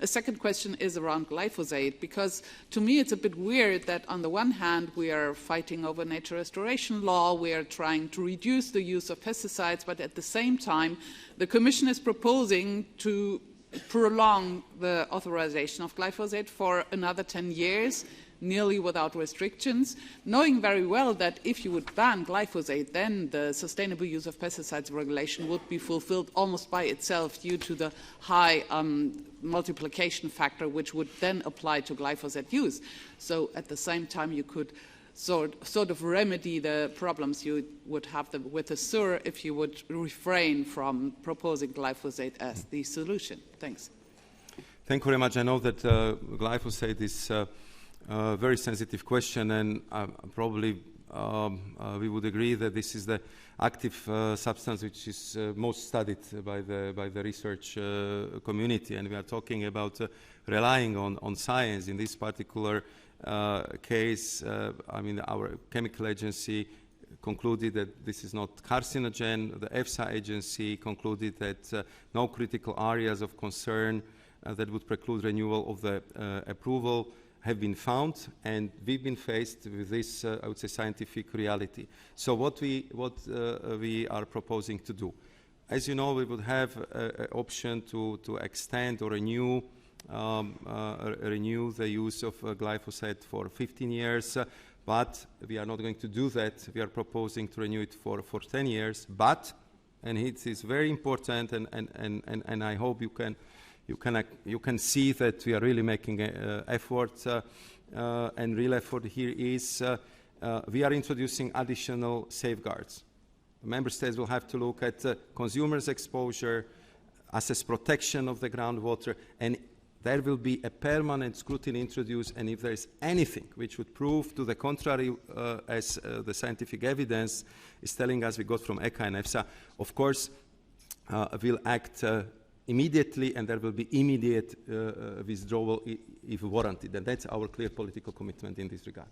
a second question is around glyphosate, because to me it's a bit weird that on the one hand we are fighting over nature restoration law, we are trying to reduce the use of pesticides, but at the same time the Commission is proposing to prolong the authorization of glyphosate for another 10 years, nearly without restrictions, knowing very well that if you would ban glyphosate, then the sustainable use of pesticides regulation would be fulfilled almost by itself due to the high multiplication factor which would then apply to glyphosate use. So at the same time you could sort of remedy the problems you would have with the SUR if you would refrain from proposing glyphosate as the solution. Thanks. Thank you very much. I know that glyphosate is a very sensitive question, and probably we would agree that this is the active substance which is most studied by the research community, and we are talking about relying on science. In this particular case, I mean, our chemical agency concluded that this is not carcinogen. The EFSA agency concluded that no critical areas of concern that would preclude renewal of the approval have been found, and we've been faced with this, I would say, scientific reality. So what we are proposing to do, as you know, we would have an option to extend or renew the use of glyphosate for 15 years, but we are not going to do that. We are proposing to renew it for 10 years, but, and it is very important, and I hope you can see that we are really making an effort, and real effort here is we are introducing additional safeguards. Member states will have to look at consumers' exposure, assess protection of the groundwater, and there will be a permanent scrutiny introduced, and if there is anything which would prove to the contrary, as the scientific evidence is telling us we got from ECHA and EFSA, of course, we'll act immediately, and there will be immediate withdrawal if warranted. And that's our clear political commitment in this regard.